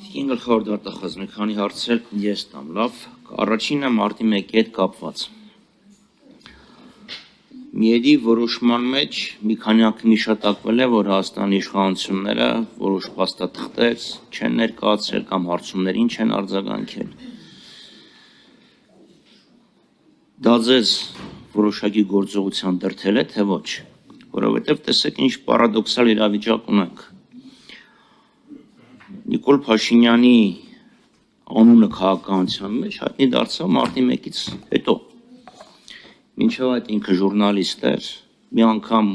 Տիկին գլխավոր դատախազ մի քանի հարցեր ես տամ, լավ, առաջինը մարտի 1-ի հետ կապված։ Միեդի որոշման մեջ մի քանի անգամ հիշատակվել է, որ Հայաստանի իշխանությունները որոշ փաստաթղթեր չեն ներկայացրել կամ հարցումներին չեն արձագանքել։ Դա ձեզ որոշակի գործողության դրդել է, թե ոչ, որովհետև տեսեք ինչ պարադոքսալ իրավիճակ ունենք։ Նիկոլ Փաշինյանի անունը քաղաքականության մեջ հայտնի դարձավ մարտի 1-ից հետո։ Մինչև այդ ինքը ժուրնալիստ էր, մի անգամ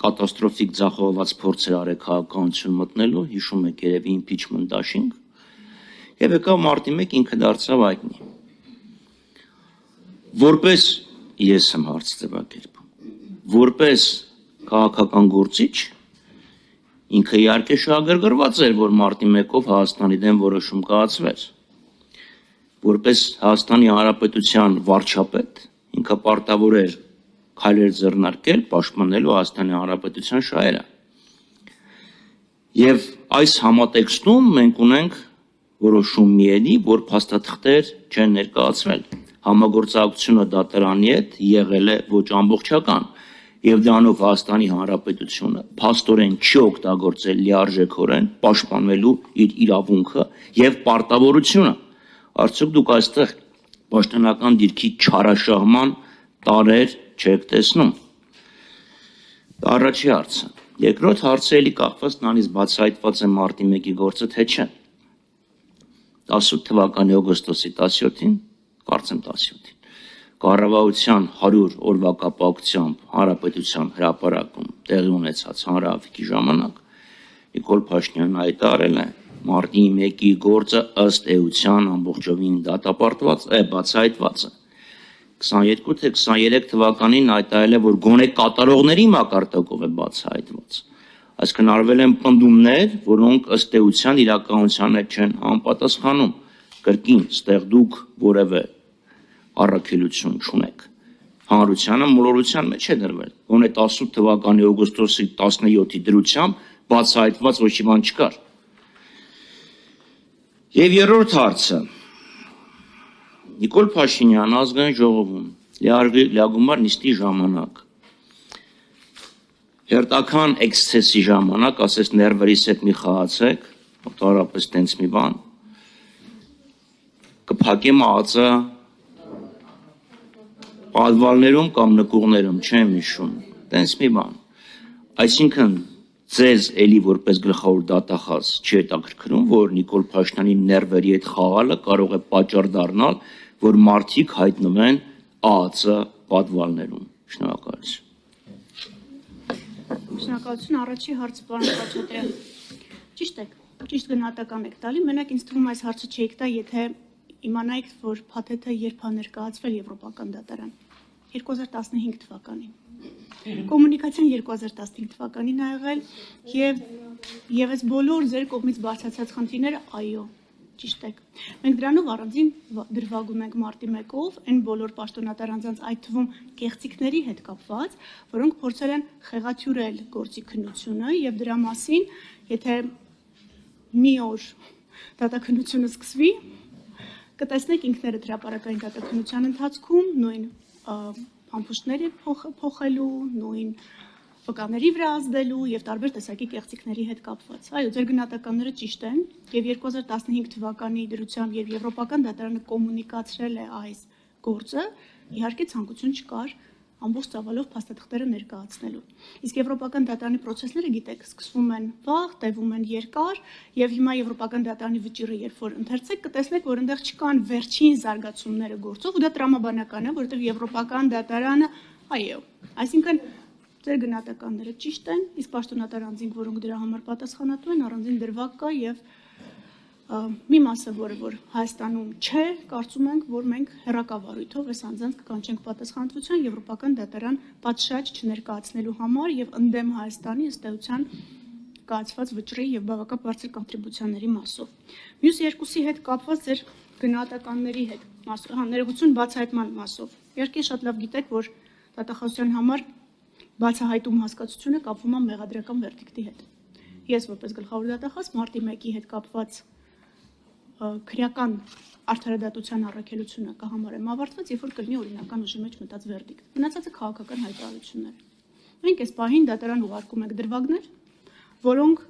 կատաստրոֆիկ ձախողված փորձեր արել քաղաքականություն մտնելու, հիշում եք երևի impeachment դաշինք, եւ եկավ մարտի 1 ինքը դարձավ հայտնի։ Որպես ես եմ հարց ձևակերպում, որպես քաղաքական գործիչ ինքը իհարկե շահագրգռված էր, որ մարտի 1-ով Հայաստանի դեմ որոշում կայացվեր։ Որպես Հայաստանի Հանրապետության վարչապետ ինքը պարտավոր էր քայլեր ձեռնարկել պաշտպանելու Հայաստանի Հանրապետության շահերը։ Եվ այս համատեքստում մենք ունենք որոշում միեդի, որ փաստաթղթեր չեն ներկայացվել։ Համագործակցությունը դատարանի հետ եղել է ոչ ամբողջական, եւ դրանով Հայաստանի Հանրապետությունը փաստորեն չի օգտագործել լիարժեքորեն պաշտպանելու իր իրավունքը եւ պարտավորությունը։ Արդյոք դուք այստեղ պաշտոնական դիրքի չարաշահման տարեր չեք տեսնում։ Դա առաջի հարցը։ Երկրորդ հարցը էլի կախված նրանից բացահայտված է մարտի 1-ի գործը, թե չէ։ 18 թվականի օգոստոսի 17-ին, կարծեմ 17-ին, կառավարության 100 օրվա կապակցությամբ Հանրապետության հրապարակում տեղի ունեցած հանրահավաքի ժամանակ Նիկոլ Փաշինյանն հայտարարել է մարտի 1-ի գործը ըստ էության ամբողջովին դատապարտված է, բացահայտված է։ 22 թե 23 թվականին հայտարարել է, որ գոնե կատարողների մակարդակով է բացահայտված։ Այսինքն արվել են պնդումներ, որոնք ըստ էության իրականության հետ չեն համապատասխանում։ Կրկին, ստեղ դուք որևէ առաքելություն չունեք։ Հանրությանը մոլորության մեջ է դրվել։ Գոնե 18 թվականի օգոստոսի 17-ի դրությամբ բացահայտված ոչ մի բան չկար։ Եվ երրորդ հարցը։ Նիկոլ Փաշինյանը ազգային ժողովում լիագումար նիստի ժամանակ հերթական էքսցեսի ժամանակ ասես ներվերից հետ մի խաղացեք, տարապես տենց մի բան, կփակեմ ածը պատվալներում կամ նկուղներում, չեմ հիշում, տենց մի բան։ Այսինքն ձեզ էլի որպես գլխավոր դատախազ չի հետաքրքրում, որ Նիկոլ Փաշինյանի ներվերի հետ խաղալը կարող է պատճառ դառնալ, որ մարդիկ հայտնվեն ԱԱՑ պատվալներում։ Շնորհակալություն։ Շնորհակալություն, առաջի հարցը պարոն Խաչատրյան։ Ճիշտ եք, ճիշտ գնահատական եք տալի, մենակ ինձ թվում է այս հարցը չէիք տա, եթե իմանայիք, որ փաթեթը երբ է ներկայացվել Եվրոպական դատարան 2015 թվականին։ Կոմունիկացիան 2015 թվականին ա եղել եւ այս բոլոր ձեր կողմից բարձրացած խնդիրները, այո, ճիշտ եք։ Մենք դրանով առանձին դրվագում ենք մարտի 1-ով այն բոլոր պաշտոնատար անձանց, այդ թվում կեղծիքների հետ կապված, որոնք փորձել են խեղաթյուրել գործի քննությունը եւ դրա մասին, եթե մի օր դատաքննությունը սկսվի, կտեսնեք ինքներդ հրապարակային դատաքննության ընթացքում նույն ամփոստների փոխելու, նույն վկաների վրա ազդելու եւ տարբեր տեսակի կեղծիքների հետ կապված։ Այո, ձեր գնահատականները ճիշտ են եւ 2015 թվականի դրությամբ եւ Եվրոպական դատարանը կոմունիկացրել է այս գործը, իհարկե ցանկություն չկար ամբողջ ծավալով փաստաթղթերը ներկայացնելու։ Իսկ Եվրոպական դատարանի process-ները, գիտեք, սկսվում են վաղ, տևում են երկար եւ հիմա Եվրոպական դատարանի վճիռը երբ որ ընթերցեք, կտեսնեք, որ այնտեղ չկան վերջին զարգացումները գործով, ու դա տրամաբանական է, որովհետեւ Եվրոպական դատարանը, այո, այսինքն ձեր գնահատականները ճիշտ են, իսկ պաշտոնատար անձինք, որոնք դրա համար պատասխանատու են, առանձին դրվագ կա եւ մի մասը, որ Հայաստանում չէ, կարծում ենք, որ մենք հեռակավառույթով այս անձանց կկանչենք պատասխանատվության Եվրոպական դատարան պատշաճ չներկայացնելու համար եւ ընդդեմ Հայաստանի ըստ էության կայացված վճռի եւ բավական բարձր կոնտրիբուցիաների մասով։ Մյուս երկուսի հետ կապված ձեր գնահատականների հետ, ներողություն բացահայտման մասով։ Իհարկե շատ լավ գիտեք, որ դատախազության համար բացահայտում հասկացությունը կապվում է մեղադրական վերդիկտի հետ։ Ես որպես գլխավոր դատախազ մարտի 1-ի հետ կապված քրեական արդարադատության առաքելությունը կհամարեմ ավարտված, երբ որ կլինի օրինական ուժի մեջ մտած վերդիկտ։ Մնացածը քաղաքական հայտարարություններ են։ Մենք այս պահին դատարան ուղարկում ենք դրվագներ, որոնք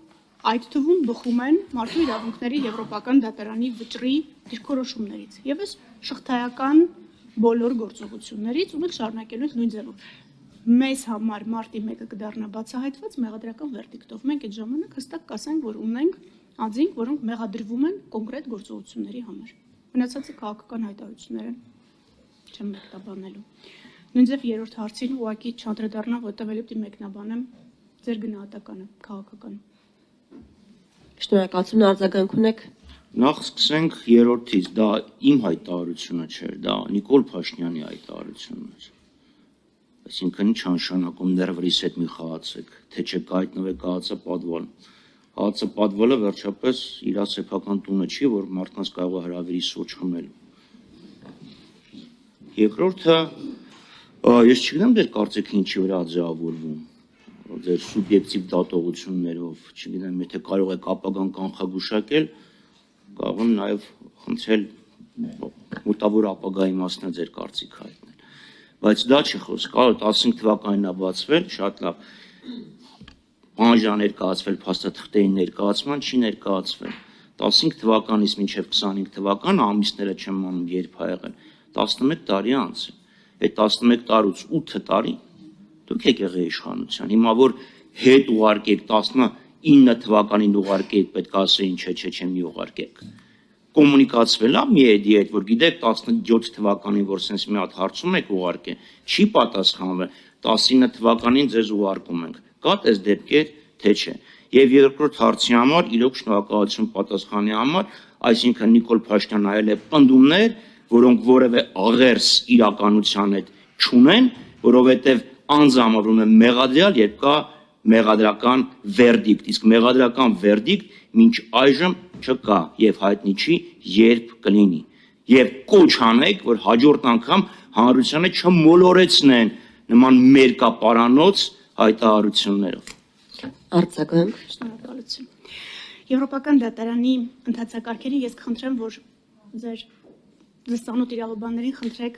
այդ թվում բխում են մարդու իրավունքների եվրոպական դատարանի վճռի դիրքորոշումներից եւ այս շղթայական բոլոր գործողություններից ու մենք շարունակելու ենք նույն ձևով։ Մեզ համար մարտի 1-ը կդառնա բացահայտված մեղադրական վերդիկտով։ Մենք այդ ժամանակ հստակ կասենք, որ ունենք անձինք, որոնք մեղադրվում են կոնկրետ գործողությունների համար։ Մնացածը քաղաքական հայտարարություններ են, չեմ մեկնաբանելու։ Նույն ձև երրորդ հարցին ուղղակի չանդրադառնամ, որտեղ ելի պիտի մեկնաբանեմ ձեր գնահատականը քաղաքական։ Շնորհակալություն, արձագանք ունեք։ Նախ սկսենք երրորդից, դա իմ հայտարարությունը չէր, դա Նիկոլ Փաշինյանի հայտարարությունն էր։ Այսինքն ինչ նշանակում ներվրիս հետ մի խաղացեք, թե չեք հայտնվեք հացապատվալ։ Հացապատվալը վերջապես իր սեփական տունը չի, որ մարդկանց կարող է հրավիրի սոճ խմել։ Երկրորդը, ես չգիտեմ դեր կարծիքը ինչի վրա ձևավորվում, ձեր սուբյեկտիվ դատողություններով, չգիտեմ, եթե կարող եք ապագան կանխագուշակել, կարող եմ նաև խնդրել մոտավոր ապագայի մասն ձեր կարծիքը հայտնել։ Բայց դա չի խոսք, կարող 15 թվականին է բացվել, շատ լավ, բանջան ներկայացվել փաստաթղթերի ներկայացման, չի ներկայացվել։ 15 թվականից մինչև 25 թվական ամիսները չեմ անում երբ ա եղել, 11 տարի անց է։ Այդ 11 տարուց 8 տարի դուք եկեղեցի իշխանության։ Հիմա որ հետ ուղարկեք 19 թվականին ուղարկեք, պետք է ասեին չէ, մի ուղարկեք։ Կոմունիկացվել է մի էդի հետ, որ գիտեք 17 թվականին, որ sense մի հատ հարցում եք ուղարկել, չի պատասխանվել, 19 թվականին ձեզ ուղարկում ենք։ Կա այս դեպքեր, թե չէ։ Եվ երկրորդ հարցի համար իրոք շնորհակալություն պատասխանի համար, այսինքն Նիկոլ Փաշինյանն այլ է պնդումներ, որոնք որևէ աղերս իրականության հետ չունեն, որովհետև անձամավորում է մեղադրյալ, երբ կա մեղադրական վերդիկտ, իսկ մեղադրական վերդիկտ մինչ այժմ չկա եւ հայտնի չի երբ կլինի։ Եվ կոչ անեք, որ հաջորդ անգամ հանրությանը չմոլորեցնեն նման մերկապարանոց հայտարարություններով։ Արձագանք։ Շնորհակալություն։ Եվրոպական դատարանի ընթացակարգերին ես կխնդրեմ, որ ձեր ծանոթ իրավաբաններին խնդրեք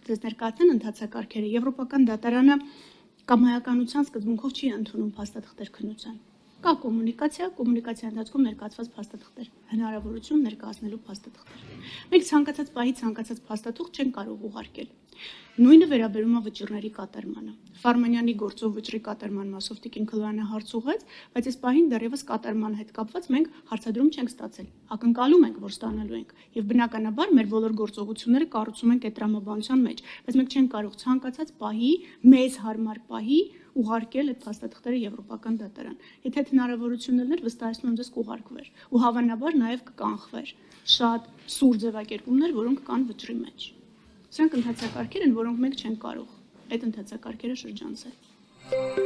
ձեզ ներկայացնեն ընթացակարգերը։ Եվրոպական դատարանը կամայականության սկզբունքով չի ընդունում փաստաթղթեր քննության։ Կա կոմունիկացիա ընթացքում ներկայացված փաստաթղթեր, հնարավորություն ներկայացնելու փաստաթղթեր։ Մենք ցանկացած պահի ցանկացած փաստաթուղթ չեն կարող ուղարկել։ Նույնը վերաբերում է վճիռների կատարմանը։ Ֆարմանյանի գործով վճռի կատարման մասով Տիկին Քլոյանը հարց ուղղեց, բայց այս պահին դեռևս կատարման հետ կապված մենք հարցադրում չենք ստացել։ Ակնկալում ենք, որ ստանալու ենք, եւ բնականաբար մեր բոլոր գործողությունները կառուցում ենք այդ տրամաբանության մեջ, բայց մենք չենք կարող ցանկացած պահի, մեզ հարմար պահի ուղարկել այդ փաստաթղթերը Եվրոպական դատարան։ Եթե հնարավորություն լիներ, վստահեցնում եմ ձեզ կուղարկվեր ու հավանաբար նաև կկանխվեր շատ սուր ձևակերպումներ, որոնք կան վճռի մեջ։ Սրանք ընթացակարգեր են, որոնք մենք չենք կարող այդ ընթացակարգերը շրջանցել։